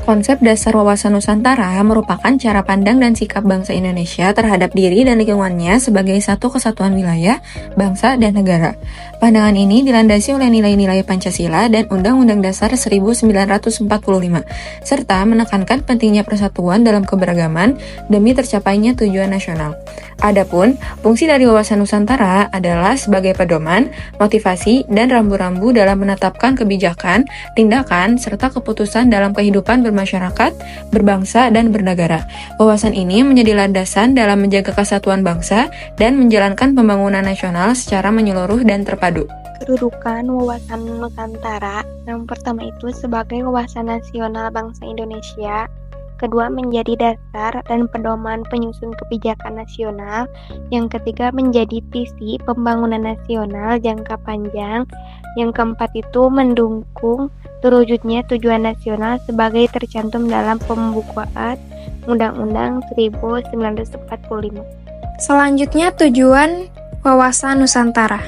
Konsep dasar wawasan Nusantara merupakan cara pandang dan sikap bangsa Indonesia terhadap diri dan lingkungannya sebagai satu kesatuan wilayah, bangsa, dan negara. Pandangan ini dilandasi oleh nilai-nilai Pancasila dan Undang-Undang Dasar 1945, serta menekankan pentingnya persatuan dalam keberagaman demi tercapainya tujuan nasional. Adapun, fungsi dari wawasan Nusantara adalah sebagai pedoman, motivasi, dan rambu-rambu dalam menetapkan kebijakan, tindakan, serta keputusan dalam kehidupan bermasyarakat, berbangsa, dan bernegara. Wawasan ini menjadi landasan dalam menjaga kesatuan bangsa dan menjalankan pembangunan nasional secara menyeluruh dan terpadu. Kedudukan wawasan Nusantara, yang pertama itu sebagai wawasan nasional bangsa Indonesia, kedua menjadi dasar dan pedoman penyusun kebijakan nasional, yang ketiga menjadi visi pembangunan nasional jangka panjang, yang keempat itu mendukung terwujudnya tujuan nasional sebagai tercantum dalam pembukuan Undang-Undang 1945. Selanjutnya tujuan wawasan Nusantara.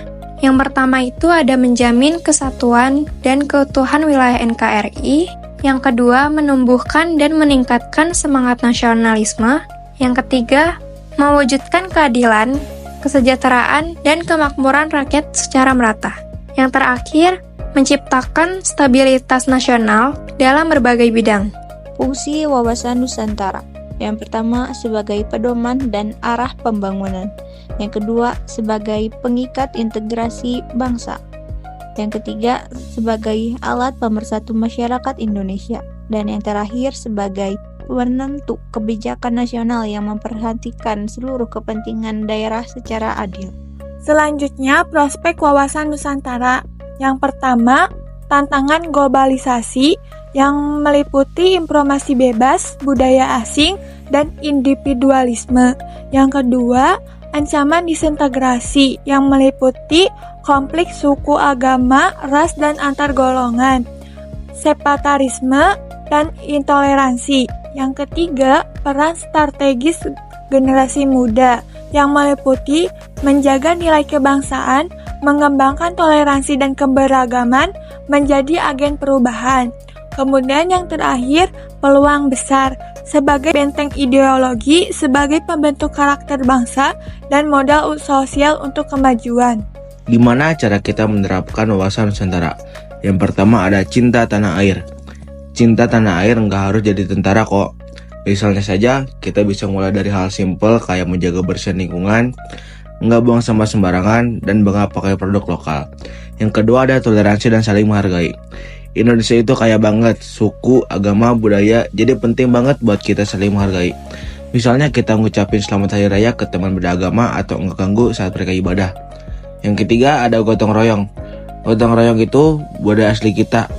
Yang pertama itu ada menjamin kesatuan dan keutuhan wilayah NKRI. Yang kedua, menumbuhkan dan meningkatkan semangat nasionalisme. Yang ketiga, mewujudkan keadilan, kesejahteraan, dan kemakmuran rakyat secara merata. Yang terakhir, menciptakan stabilitas nasional dalam berbagai bidang. Fungsi wawasan Nusantara. Yang pertama, sebagai pedoman dan arah pembangunan. Yang kedua, sebagai pengikat integrasi bangsa. Yang ketiga, sebagai alat pemersatu masyarakat Indonesia. Dan yang terakhir, sebagai penentu kebijakan nasional yang memperhatikan seluruh kepentingan daerah secara adil. Selanjutnya, prospek wawasan Nusantara. Yang pertama, tantangan globalisasi yang meliputi informasi bebas, budaya asing, dan individualisme. Yang kedua, ancaman disintegrasi yang meliputi konflik suku, agama, ras, dan antar golongan, separatisme, dan intoleransi. Yang ketiga, peran strategis generasi muda yang meliputi menjaga nilai kebangsaan, mengembangkan toleransi dan keberagaman, menjadi agen perubahan. Kemudian yang terakhir, peluang besar sebagai benteng ideologi, sebagai pembentuk karakter bangsa, dan modal sosial untuk kemajuan. Gimana cara kita menerapkan wawasan Nusantara? Yang pertama ada cinta tanah air. Cinta tanah air nggak harus jadi tentara kok. Misalnya saja, kita bisa mulai dari hal simpel kayak menjaga bersih lingkungan, nggak buang sampah sembarangan, dan nggak pakai produk lokal. Yang kedua ada toleransi dan saling menghargai. Indonesia itu kaya banget, suku, agama, budaya, jadi penting banget buat kita saling menghargai. Misalnya kita ngucapin selamat hari raya ke teman beragama atau nggak ganggu saat mereka ibadah. Yang ketiga ada gotong royong. Gotong royong itu budaya asli kita.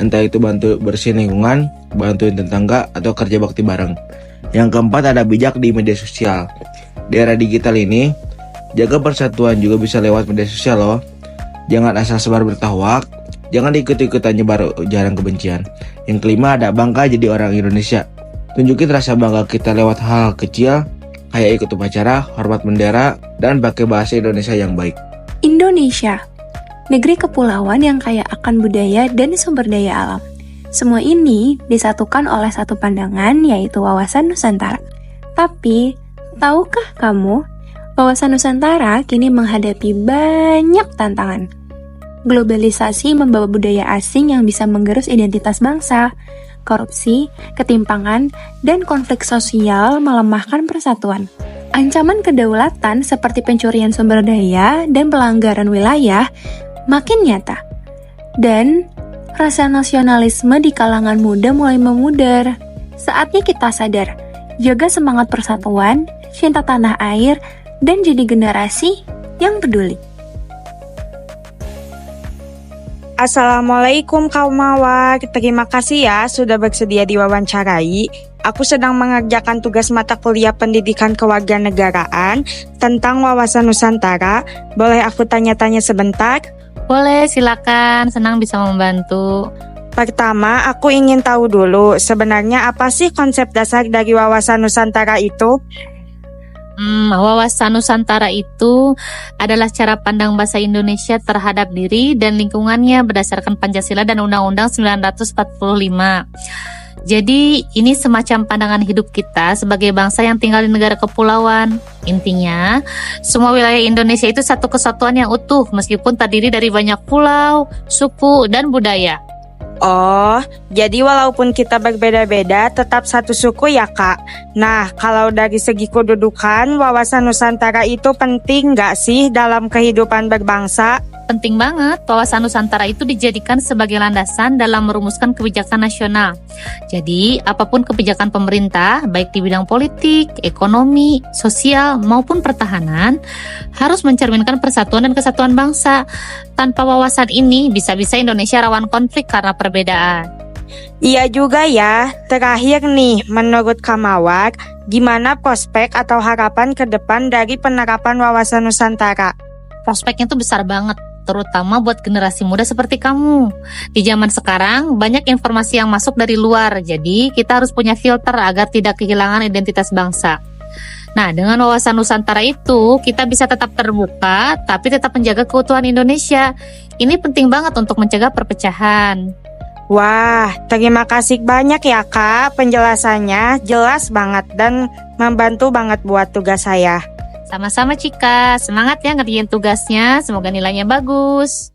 Entah itu bantu bersihin lingkungan, bantuin tetangga, atau kerja bakti bareng. Yang keempat ada bijak di media sosial. Di era digital ini, jaga persatuan juga bisa lewat media sosial loh. Jangan asal sebar berita hoak, jangan ikut-ikutan nyebar ujaran kebencian. Yang kelima ada bangga jadi orang Indonesia. Tunjukin rasa bangga kita lewat hal kecil, kayak ikut upacara, hormat bendera, dan pakai bahasa Indonesia yang baik. Indonesia, negeri kepulauan yang kaya akan budaya dan sumber daya alam. Semua ini disatukan oleh satu pandangan, yaitu wawasan Nusantara. Tapi, tahukah kamu, wawasan Nusantara kini menghadapi banyak tantangan. Globalisasi membawa budaya asing yang bisa menggerus identitas bangsa. Korupsi, ketimpangan, dan konflik sosial melemahkan persatuan. Ancaman kedaulatan seperti pencurian sumber daya dan pelanggaran wilayah makin nyata. Dan rasa nasionalisme di kalangan muda mulai memudar. Saatnya kita sadar, jaga semangat persatuan, cinta tanah air, dan jadi generasi yang peduli. Assalamualaikum kaum mawar, terima kasih ya sudah bersedia diwawancarai. Aku sedang mengerjakan tugas mata kuliah pendidikan kewarganegaraan tentang wawasan Nusantara. Boleh aku tanya-tanya sebentar? Boleh, silakan. Senang bisa membantu. Pertama, aku ingin tahu dulu sebenarnya apa sih konsep dasar dari wawasan Nusantara itu? Wawasan Nusantara itu adalah cara pandang bahasa Indonesia terhadap diri dan lingkungannya berdasarkan Pancasila dan Undang-Undang 1945. Jadi, ini semacam pandangan hidup kita sebagai bangsa yang tinggal di negara kepulauan. Intinya, semua wilayah Indonesia itu satu kesatuan yang utuh meskipun terdiri dari banyak pulau, suku, dan budaya. Oh, jadi walaupun kita berbeda-beda, tetap satu suku ya Kak? Nah, kalau dari segi kedudukan, wawasan Nusantara itu penting nggak sih dalam kehidupan berbangsa? Penting banget, wawasan Nusantara itu dijadikan sebagai landasan dalam merumuskan kebijakan nasional. Jadi, apapun kebijakan pemerintah, baik di bidang politik, ekonomi, sosial, maupun pertahanan, harus mencerminkan persatuan dan kesatuan bangsa. Tanpa wawasan ini, bisa-bisa Indonesia rawan konflik karena perbedaan. Iya juga ya. Terakhir nih, menurut Kamawar, gimana prospek atau harapan ke depan dari penerapan wawasan Nusantara? Prospeknya tuh besar banget, terutama buat generasi muda seperti kamu. Di zaman sekarang, banyak informasi yang masuk dari luar, jadi kita harus punya filter agar tidak kehilangan identitas bangsa. Nah, dengan wawasan Nusantara itu, kita bisa tetap terbuka, tapi tetap menjaga keutuhan Indonesia. Ini penting banget untuk mencegah perpecahan. Wah, terima kasih banyak ya Kak, penjelasannya jelas banget dan membantu banget buat tugas saya. Sama-sama Cika, semangat ya ngerjain tugasnya, semoga nilainya bagus.